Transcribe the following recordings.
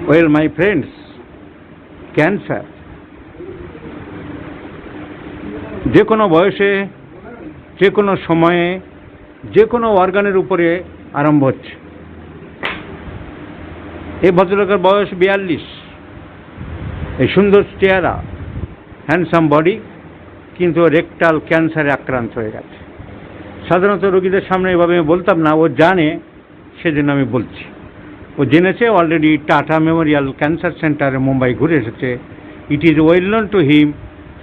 Well, my friends, cancer যে কোনো বয়সে, যে কোনো সময়ে, যে কোনো অর্গানের উপরে আরম্ভ হচ্ছে। এই ভদ্রলোকের বয়স 42, এই সুন্দর চেহারা, হ্যান্ডসাম বডি, কিন্তু রেকটাল ক্যান্সারে আক্রান্ত হয়ে গেছে। সাধারণত রোগীদের সামনে এভাবে আমি বলতাম না, ও জানে সেজন্য আমি বলছি। ও জেনেছে, অলরেডি টাটা মেমোরিয়াল ক্যান্সার সেন্টারে মুম্বাই ঘুরে এসেছে। It is well known to him,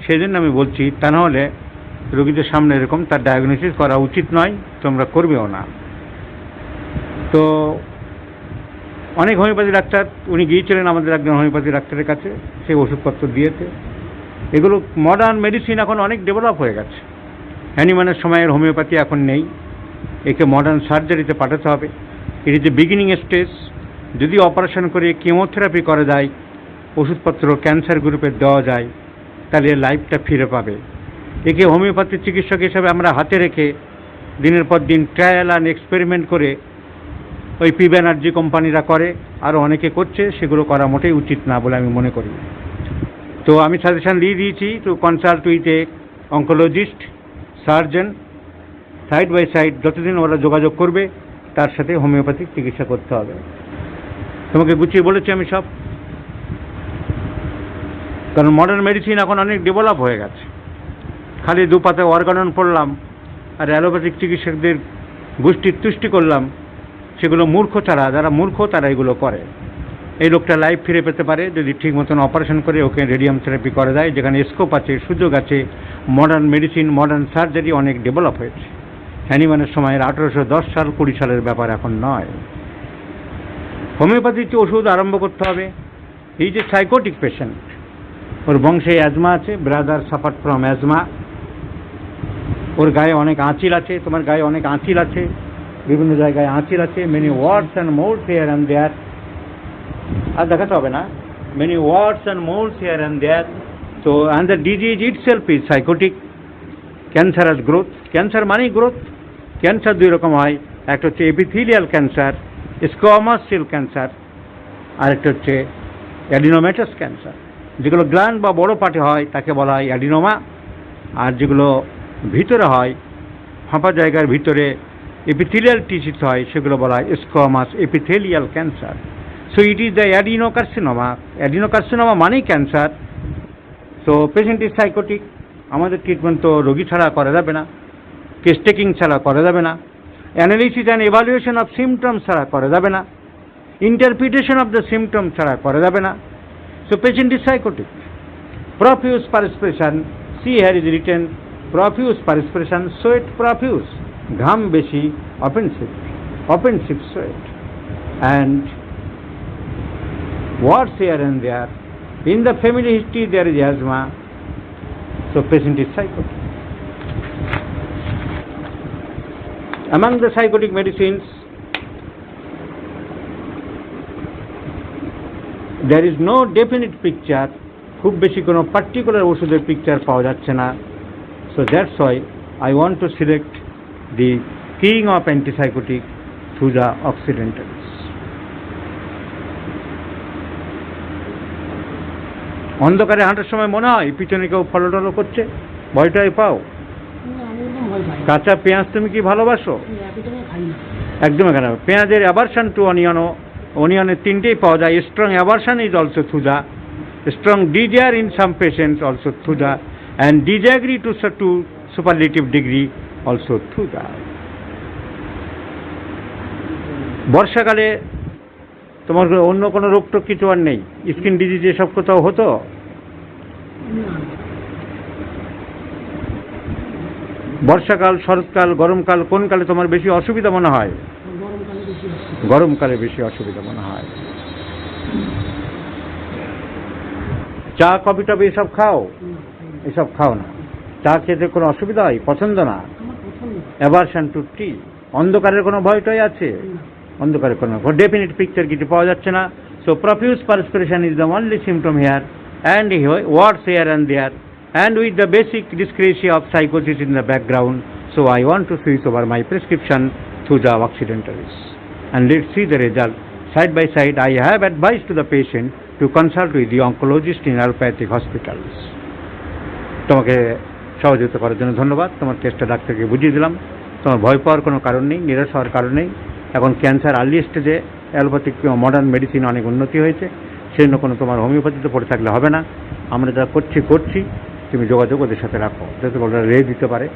সেজন্য আমি বলছি। তা নাহলে রোগীদের সামনে এরকম তার ডায়াগনোসিস করা উচিত নয়, তোমরা করবেও না। তো অনেক হোমিওপ্যাথি ডাক্তার, উনি গিয়েছিলেন আমাদের একজন হোমিওপ্যাথি ডাক্তারের কাছে, সেই ওষুধপত্র দিয়েছে। এগুলো মডার্ন মেডিসিন এখন অনেক ডেভেলপ হয়ে গেছে। হ্যানিম্যানের সময়ের হোমিওপ্যাথি এখন নেই, একে মডার্ন সার্জারিতে পাঠাতে হবে। It is a beginning stage. যদি অপারেশন করে কেমোথেরাপি করা যায়, ওষুধপত্র ক্যান্সার গ্রুপে দেওয়া যায়, তাহলে লাইফটা ফিরে পাবে। একে হোমিওপ্যাথি চিকিৎসক হিসাবে আমরা হাতে রেখে দিনের পর দিন ট্রায়াল অ্যান্ড এক্সপেরিমেন্ট করে, ওই পি ব্যানার্জি কোম্পানিরা করে, আরও অনেকে করছে, সেগুলো করা মোটেই উচিত না বলে আমি মনে করি। তো আমি সাজেশন দিয়ে দিয়েছি to consult with a oncologist, surgeon, side by side. যতদিন ওরা যোগাযোগ করবে, তার সাথে হোমিওপ্যাথিক চিকিৎসা করতে হবে। তোমাকে গুছিয়ে বলেছি আমি সব, কারণ মডার্ন মেডিসিন এখন অনেক ডেভেলপ হয়ে গেছে। খালি দুপাতে অর্গানন পড়লাম আর অ্যালোপ্যাথিক চিকিৎসকদের গোষ্ঠীর তুষ্টি করলাম, সেগুলো মূর্খ ছাড়া, যারা মূর্খ তারা এগুলো করে। এই লোকটা লাইফ ফিরে পেতে পারে যদি ঠিক মতন অপারেশন করে ওকে রেডিয়াম থেরাপি করা যায়, যেখানে স্কোপ আছে, সুযোগ আছে। মডার্ন মেডিসিন, মডার্ন সার্জারি অনেক ডেভেলপ হয়েছে। হ্যানিম্যানের সময়ের 1810 সাল 20 সালের ব্যাপার এখন নয়। হোমিওপ্যাথিতে ওষুধ আরম্ভ করতে হবে। এই যে সাইকোটিক পেশেন্ট, ওর বংশে অ্যাজমা আছে, ব্রাদার সাফার ফ্রম অ্যাজমা, ওর গায়ে অনেক আঁচিল আছে, তোমার গায়ে অনেক আঁচিল আছে, বিভিন্ন জায়গায় আঁচিল আছে, many warts and moles here and there. আর দেখাতে হবে না, many warts and moles here and there. তো and the disease itself is sycotic. Cancerous growth, cancer মানেই গ্রোথ। ক্যান্সার দুই রকম হয়, একটা হচ্ছে epithelial cancer, squamous cell cancer, আর একটা হচ্ছে অ্যাডিনোমেটাস ক্যান্সার। যেগুলো গ্ল্যান্ড বা বড় পার্টে হয় তাকে বলা হয় অ্যাডিনোমা, আর যেগুলো ভিতরে হয়, ফাঁপা জায়গার ভিতরে এপিথেলিয়াল টিস্যুস হয়, সেগুলো বলা হয় squamous epithelial cancer. So it is the adenocarcinoma. Adenocarcinoma মানেই cancer. So patient is sycotic. আমাদের ট্রিটমেন্ট তো রোগী ছাড়া করা যাবে না, কেস টেকিং ছাড়া করা যাবে না, analysis and evaluation of symptoms ছাড়া করা যাবে না, ইন্টারপ্রিটেশন অফ দ্য সিমটম ছাড়া করা যাবে না। So patient is sycotic. Profuse perspiration, see here is written profuse perspiration, sweat profuse, ঘাম বেশি, offensive sweat, and warts here and there. In the family history there is asthma, so patient is psychotic. Among the psychotic medicines, there is no definite picture. খুব বেশি কোনো particular ওষুধের picture পাওয়া যাচ্ছে না। So that's why I want to select the king of antipsychotic through the occidentals. অন্ধকারে হাঁটার সময় মনে হয় পিছনে কেউ ফলো টলো করছে, ভয়টাই পাও? কাঁচা পেঁয়াজ তুমি কি ভালোবাসো? একদম খারাপ। পেঁয়াজের অ্যাভারশন টু অনিয়নের তিনটেই পাওয়া যায়। Strong aversion is also Thuja, strong desire in some patients also Thuja, and disagree to superlative degree also Thuja. বর্ষাকালে তোমার অন্য কোনো রোগ টোগ কিছু আর নেই? স্কিন ডিজিজ এসব কোথাও হতো? বর্ষাকাল, শরৎকাল, গরমকাল, কোন কালে তোমার বেশি অসুবিধা মনে হয়? গরমকালে বেশি অসুবিধা মনে হয়। চা, কফি টফি এসব খাও? এসব খাও না। চা খেতে কোনো অসুবিধা হয়? পছন্দ না? অ্যাভারশন টু টি। অন্ধকারের কোনো ভয়টাই আছে? অন্ধকারে কোনো ডেফিনিট পিকচার কিছু পাওয়া যাচ্ছে না। So profuse perspiration is the only symptom here, and warts here and there, and with the basic discrepancy of psychosis in the background. So I want to switch over my prescription to the occidentals. And let's see the result. Side by side, I have advised to the patient to consult with the oncologist in allopathic hospitals. তোমাকে সহযোগিতা করার জন্য ধন্যবাদ। তোমার কেসটা ডাক্তারকে বুঝিয়ে দিলাম। তোমার ভয় পাওয়ার কোনো কারণ নেই, নিরাশ হওয়ার কারণ নেই। এখন ক্যান্সার আর্লি স্টেজে, অ্যালোপ্যাথিক মডার্ন মেডিসিন অনেক উন্নতি হয়েছে, সেই জন্য কোনো তোমার হোমিওপ্যাথিতে পড়ে থাকলে হবে না। আমরা যা করছি তুমি যোগাযোগ ওদের সাথে রাখো, যাতে ওরা রে দিতে পারে।